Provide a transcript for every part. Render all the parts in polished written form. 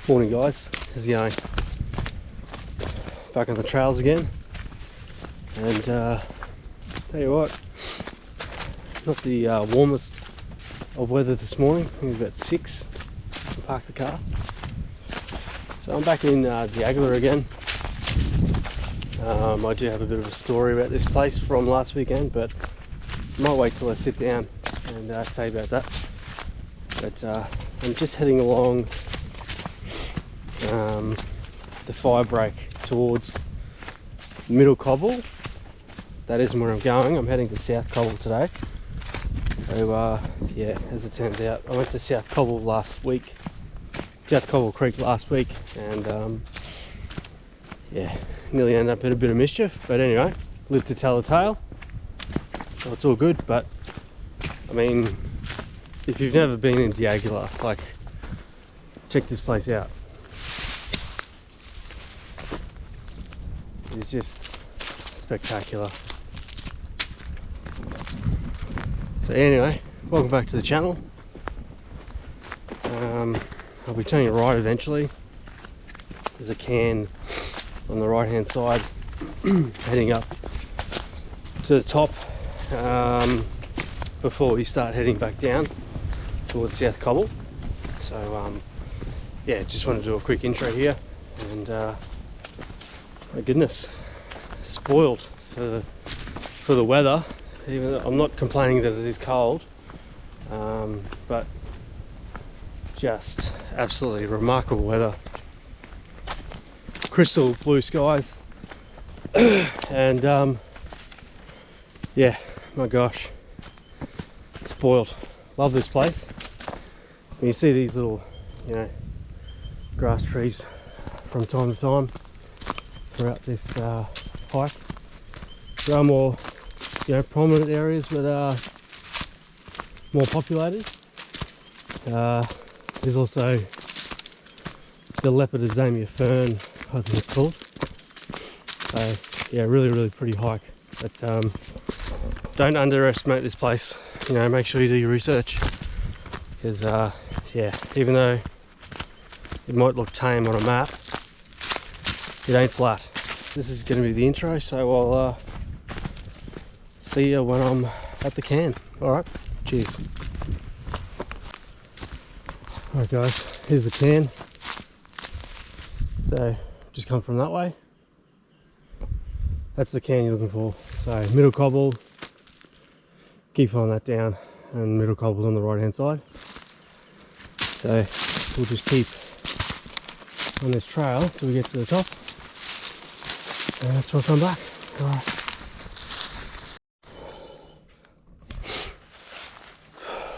Morning guys, how's it going? Back on the trails again, and tell you what, not the warmest of weather this morning. I think it's about 6. I parked the car, so I'm back in Diagla again. I do have a bit of a story about this place from last weekend, but I might wait till I sit down and tell you about that. But I'm just heading along the fire break towards Middle Cobble. That isn't where I'm going. I'm heading to South Cobble today. So yeah, as it turns out, I went to South Cobble Creek last week, and yeah, nearly ended up in a bit of mischief. But anyway, lived to tell the tale, so it's all good. But I mean, if you've never been in Diagla, like, check this place out. It's just spectacular. So anyway, welcome back to the channel. I'll be turning right eventually. There's a can on the right hand side heading up to the top before we start heading back down towards South Cobble. So yeah, just want to do a quick intro here, and my goodness, spoiled for the weather. Even though I'm not complaining that it is cold, but just absolutely remarkable weather. Crystal blue skies, and yeah, my gosh, spoiled. Love this place. When you see these little, you know, grass trees from time to time throughout this hike, there are more, you know, prominent areas that are more populated. There's also the lepidosomia fern, I think it's called. So yeah, really pretty hike. But don't underestimate this place. You know, make sure you do your research, because yeah, even though it might look tame on a map, it ain't flat. This is going to be the intro, so I'll see you when I'm at the can. Alright, cheers. Alright guys, here's the can. So, just come from that way. That's the can you're looking for. So, Middle Cobble, keep following that down, and Middle Cobble on the right hand side. So, we'll just keep on this trail till we get to the top, and that's where I'll come back. Alright.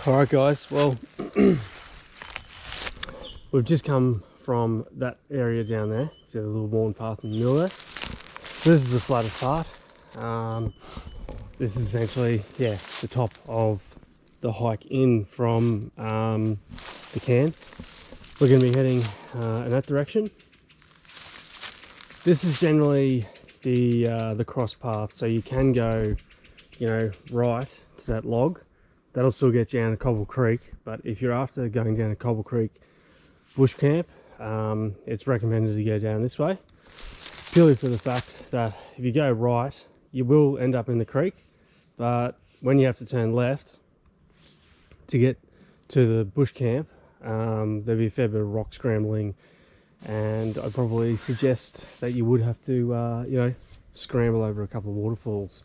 Alright guys, well, we've just come from that area down there. See the little worn path in the middle there. This is the flattest part. This is essentially, yeah, the top of the hike in from the can. We're going to be heading in that direction. This is generally the cross path, so you can go, you know, right to that log. That'll still get you down to Cobble Creek, but if you're after going down to Cobble Creek bush camp, it's recommended to go down this way, purely for the fact that if you go right, you will end up in the creek, but when you have to turn left to get to the bush camp, there'll be a fair bit of rock scrambling, and I'd probably suggest that you would have to you know, scramble over a couple of waterfalls.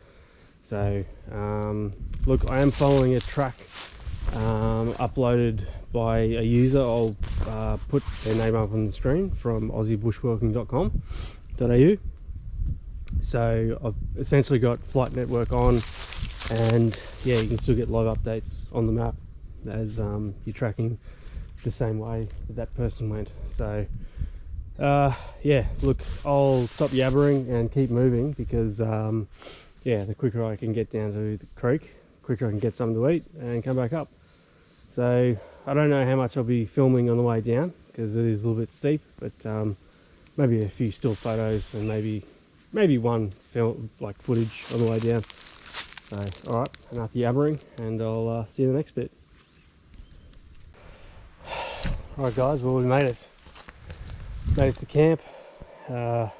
So look, I am following a track uploaded by a user. I'll put their name up on the screen, from aussiebushwalking.com.au. so I've essentially got flight network on, and yeah, you can still get live updates on the map as you're tracking the same way that person went. So yeah, look, I'll stop yabbering and keep moving, because yeah, the quicker I can get down to the creek, quicker I can get something to eat and come back up. So I don't know how much I'll be filming on the way down, because it is a little bit steep, but maybe a few still photos, and maybe one film, like footage, on the way down. So alright, enough yabbering, and I'll see you in the next bit. Alright guys, well, we made it. Made it to camp. It's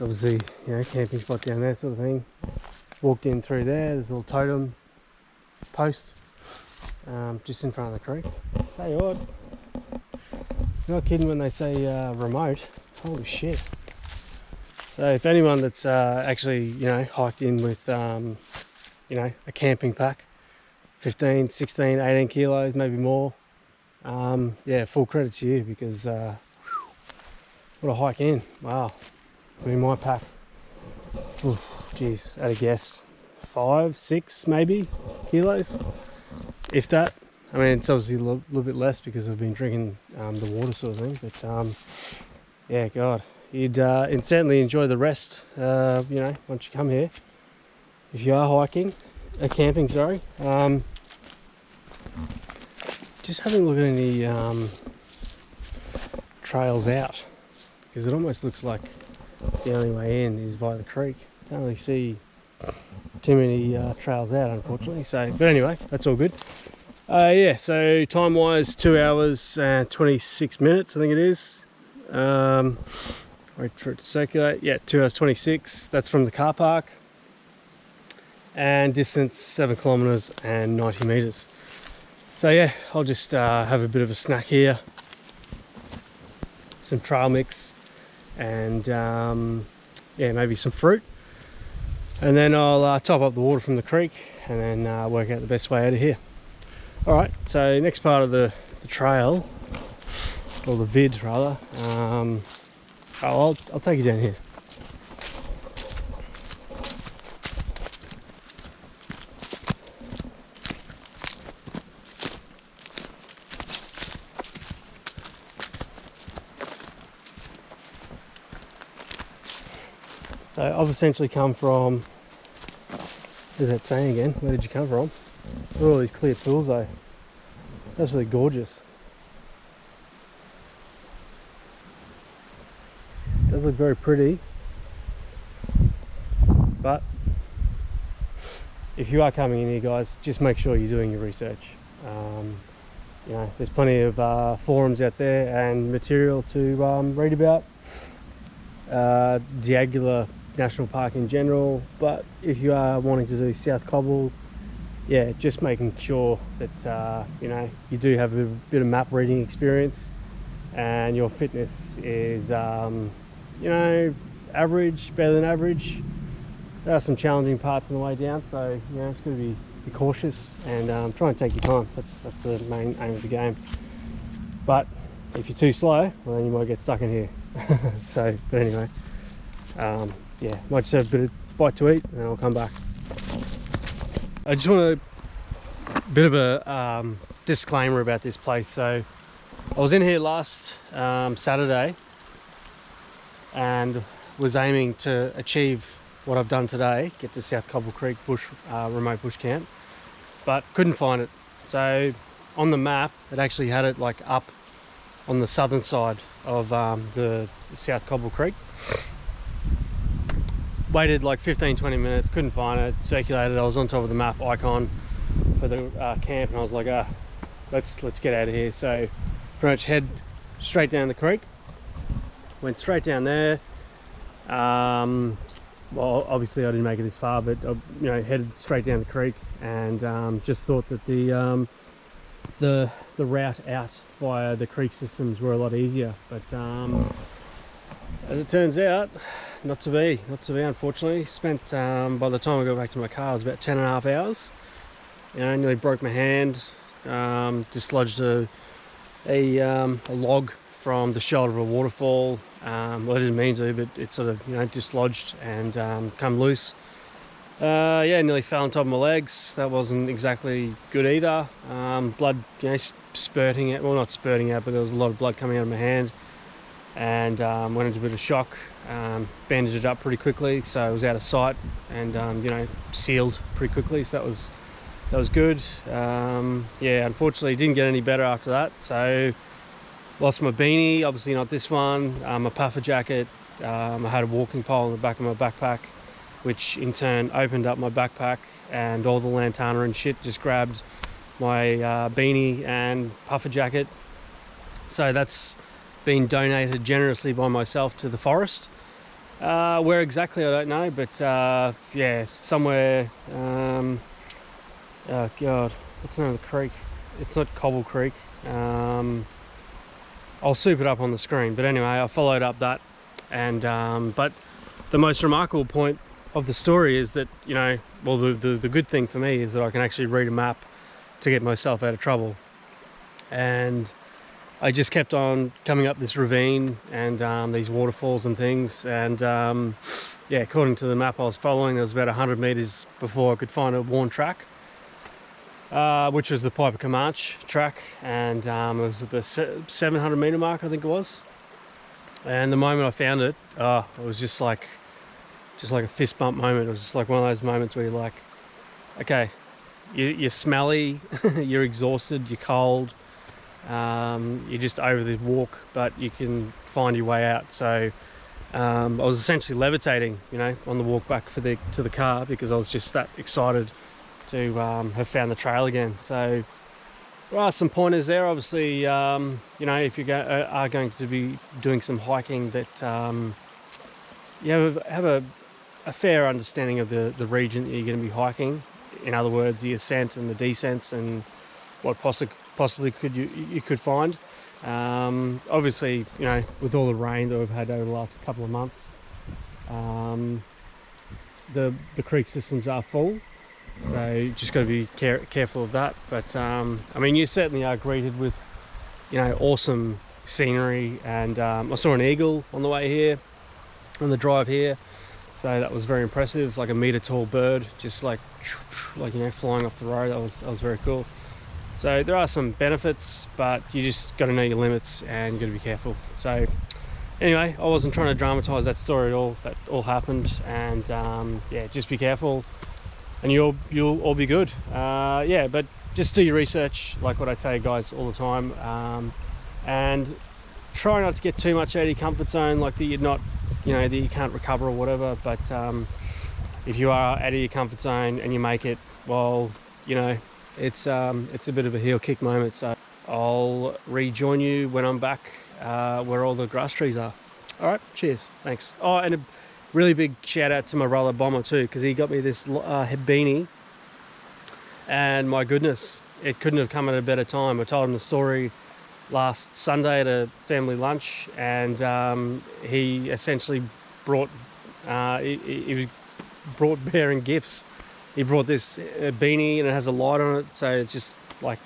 obviously, you know, camping spot down there sort of thing. Walked in through there, there's a little totem post just in front of the creek. Tell you what, you're not kidding when they say remote. Holy shit. So if anyone that's actually, you know, hiked in with, you know, a camping pack, 15, 16, 18 kilos, maybe more, yeah, full credit to you, because what a hike in. Wow. I mean, my pack, geez, at a guess, 5, 6 maybe kilos, if that. I mean, it's obviously a little bit less because I've been drinking the water sort of thing, but yeah, God, you'd certainly enjoy the rest, you know, once you come here. If you are hiking, camping, sorry. Just having a look at any trails out, because it almost looks like the only way in is via the creek. Can't really see too many trails out, unfortunately. So, but anyway, that's all good. Yeah, so time wise, 2 hours and 26 minutes, I think it is. Wait for it to circulate. Yeah, 2 hours 26. That's from the car park. And distance 7 kilometers and 90 meters. So yeah, I'll just have a bit of a snack here, some trail mix, and yeah, maybe some fruit, and then I'll top up the water from the creek, and then work out the best way out of here. All right, so next part of the trail, or the vid rather, I'll take you down here. So I've essentially come from, there's that saying again, where did you come from? Look at all these clear pools though. It's absolutely gorgeous. It does look very pretty, but if you are coming in here, guys, just make sure you're doing your research. You know, there's plenty of forums out there and material to read about Diagula National Park in general, but if you are wanting to do South Kobble, yeah, just making sure that you know, you do have a bit of map reading experience and your fitness is you know, average, better than average. There are some challenging parts on the way down, so you know, it's going to be cautious and try and take your time. That's the main aim of the game. But if you're too slow, well, then you might get stuck in here. So, but anyway, yeah, might just have a bit of bite to eat and then I'll come back. I just want a bit of a disclaimer about this place. So I was in here last Saturday and was aiming to achieve what I've done today, get to South Kobble Creek bush remote bush camp, but couldn't find it. So on the map, it actually had it like up on the southern side of the South Kobble Creek. Waited like 15-20 minutes, couldn't find it, circulated. I was on top of the map icon for the camp, and I was like, let's get out of here. So pretty much head straight down the creek. Went straight down there. Well, obviously I didn't make it this far, but you know, headed straight down the creek, and just thought that the route out via the creek systems were a lot easier, but as it turns out, not to be, unfortunately. Spent by the time I got back to my car, it was about 10.5 hours. You know, nearly broke my hand, dislodged a log from the shoulder of a waterfall. Well, I didn't mean to, but it sort of, you know, dislodged and come loose. Yeah, nearly fell on top of my legs. That wasn't exactly good either. Blood, you know, spurting out, well, not spurting out, but there was a lot of blood coming out of my hand, and went into a bit of shock. Bandaged it up pretty quickly, so it was out of sight, and you know, sealed pretty quickly, so that was good. Yeah, unfortunately didn't get any better after that, so lost my beanie, obviously not this one, my puffer jacket. I had a walking pole in the back of my backpack, which in turn opened up my backpack, and all the lantana and shit just grabbed my beanie and puffer jacket. So that's been donated generously by myself to the forest. Where exactly I don't know, but yeah, somewhere. Oh god, what's the name of the creek? It's not Cobble Creek. I'll soup it up on the screen, but anyway, I followed up that, and but the most remarkable point of the story is that, you know, well, the good thing for me is that I can actually read a map to get myself out of trouble. And I just kept on coming up this ravine and these waterfalls and things, and yeah, according to the map I was following, there was about 100 meters before I could find a worn track, which was the Piper Comanche track, and it was at the 700 meter mark, I think it was. And the moment I found it, it was just like a fist bump moment. It was just like one of those moments where you're like, okay, you're smelly, you're exhausted, you're cold, you're just over the walk, but you can find your way out. So I was essentially levitating, you know, on the walk back to the car, because I was just that excited to have found the trail again. So there are some pointers there, obviously. You know, if you are going to be doing some hiking, that you have a fair understanding of the region that you're going to be hiking. In other words, the ascent and the descents and what possibly you could find. Obviously, you know, with all the rain that we've had over the last couple of months, the creek systems are full, so you just got to be careful of that. But I mean, you certainly are greeted with, you know, awesome scenery, and I saw an eagle on the way here, on the drive here, so that was very impressive. Like a meter tall bird, just like you know, flying off the road. That was very cool. So there are some benefits, but you just got to know your limits and you got to be careful. So anyway, I wasn't trying to dramatize that story at all. That all happened, and yeah, just be careful and you'll all be good. Yeah, but just do your research, like what I tell you guys all the time, and try not to get too much out of your comfort zone, like that you're not, you know, that you can't recover or whatever. But if you are out of your comfort zone and you make it, well, you know, it's a bit of a heel kick moment. So I'll rejoin you when I'm back where all the grass trees are. All right, cheers, thanks. Oh, and a really big shout out to my brother Bomber too, because he got me this beanie, and my goodness, it couldn't have come at a better time. I told him the story last Sunday at a family lunch, and he essentially brought he brought bearing gifts. He brought this beanie, and it has a light on it, so it's just like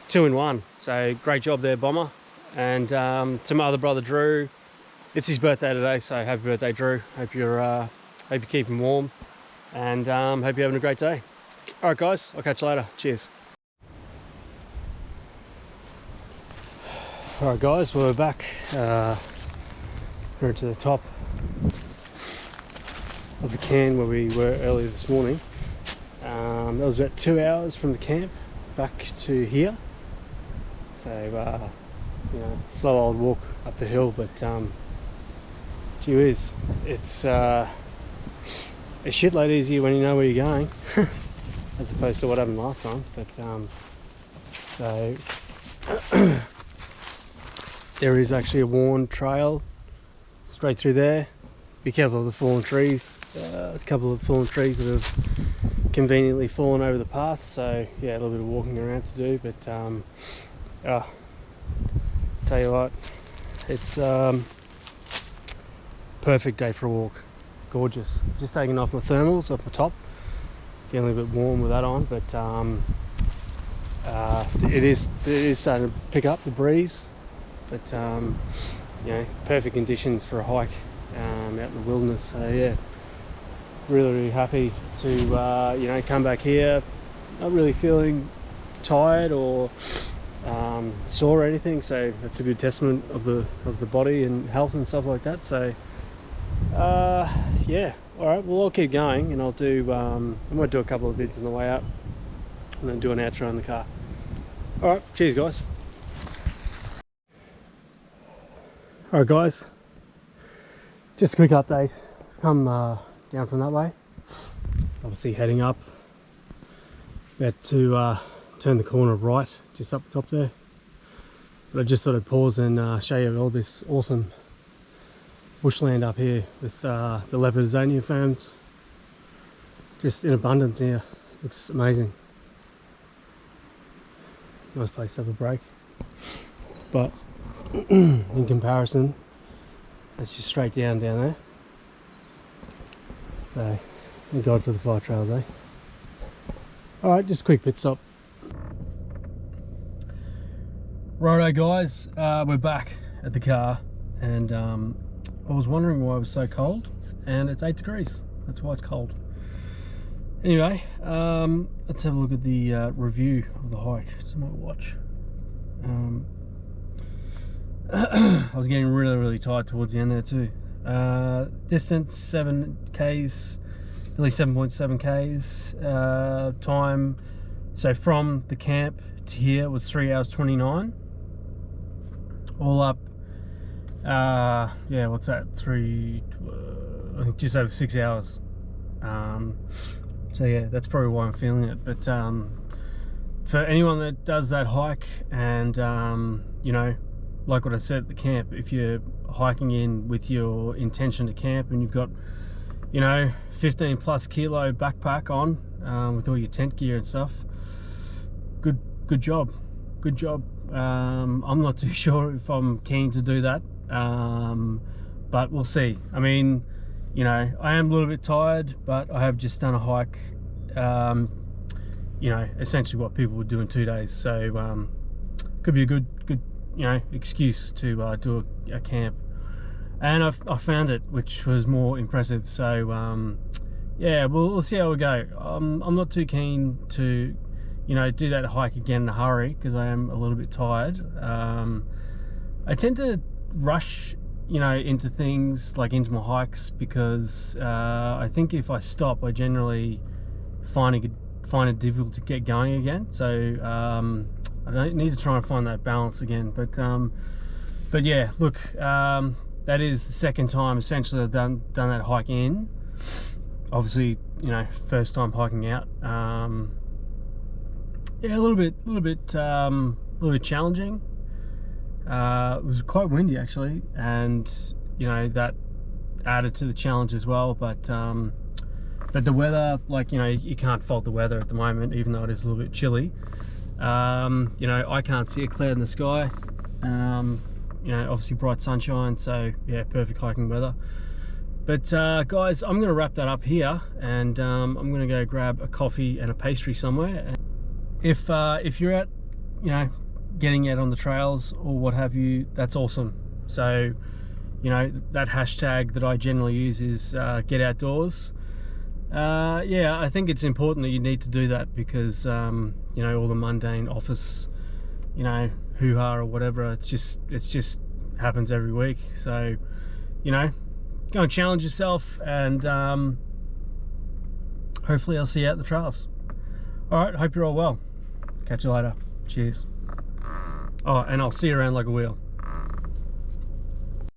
2 in 1. So great job there, Bomber. And to my other brother Drew, it's his birthday today, so happy birthday, Drew. Hope you're keeping warm, and hope you're having a great day. All right, guys, I'll catch you later. Cheers. All right, guys, we're back. We're to the top of the cairn where we were earlier this morning. That was about 2 hours from the camp back to here. So, you know, slow old walk up the hill, but gee whiz, it's a shitload easier when you know where you're going, as opposed to what happened last time. But so there is actually a worn trail straight through there. Be careful of the fallen trees. There's a couple of fallen trees that have conveniently fallen over the path, so yeah, a little bit of walking around to do. But tell you what, it's perfect day for a walk. Gorgeous. Just taking off my thermals off my top, getting a little bit warm with that on, but it is starting to pick up the breeze. But you know, perfect conditions for a hike out in the wilderness. So yeah, really happy to you know, come back here, not really feeling tired or sore or anything, so that's a good testament of the body and health and stuff like that. So yeah, all right, well, I'll keep going, and I'll do I might do a couple of vids on the way up and then do an outro in the car. All right, cheers guys. All right guys, just a quick update. Come down from that way, obviously heading up, about to turn the corner right, just up the top there. But I just thought I'd pause and show you all this awesome bushland up here with the leopardzonia ferns just in abundance here. Looks amazing. Nice place to have a break. But in comparison, that's just straight down there. So, thank God for the fly trails, eh? Alright, just a quick pit stop. Righto guys, we're back at the car, and I was wondering why it was so cold, and it's 8 degrees. That's why it's cold. Anyway, let's have a look at the review of the hike. It's on my watch. I was getting really tired towards the end there too. Distance 7 k's, nearly 7.7 k's. Time, so from the camp to here was 3 hours 29. All up, yeah, what's that? I think just over 6 hours. So yeah, that's probably why I'm feeling it. But for anyone that does that hike, and you know, like what I said at the camp, if you're hiking in with your intention to camp and you've got, you know, 15 plus kilo backpack on with all your tent gear and stuff, good job. I'm not too sure if I'm keen to do that, but we'll see. I mean, you know, I am a little bit tired, but I have just done a hike, you know, essentially what people would do in 2 days. So could be a good you know, excuse to do a camp, and I found it, which was more impressive. So yeah, we'll see how we go. I'm not too keen to, you know, do that hike again in a hurry, because I am a little bit tired. I tend to rush, you know, into things, like into my hikes, because I think if I stop, I generally find it difficult to get going again. So I don't need to try and find that balance again. But yeah, look, that is the second time essentially I've done that hike in. Obviously, you know, first time hiking out. Yeah, a little bit challenging. It was quite windy actually, and you know, that added to the challenge as well. But the weather, like, you know, you can't fault the weather at the moment, even though it is a little bit chilly. You know, I can't see a cloud in the sky. You know, obviously bright sunshine, so yeah, perfect hiking weather. But guys, I'm going to wrap that up here, and I'm going to go grab a coffee and a pastry somewhere. If you're out, you know, getting out on the trails or what have you, that's awesome. So, you know, that hashtag that I generally use is get outdoors. Yeah, I think it's important that you need to do that, because you know, all the mundane office, you know, hoo-ha or whatever, it's just happens every week. So, you know, go and challenge yourself, and hopefully I'll see you out in the trails. All right, hope you're all well. Catch you later. Cheers. Oh, and I'll see you around like a wheel.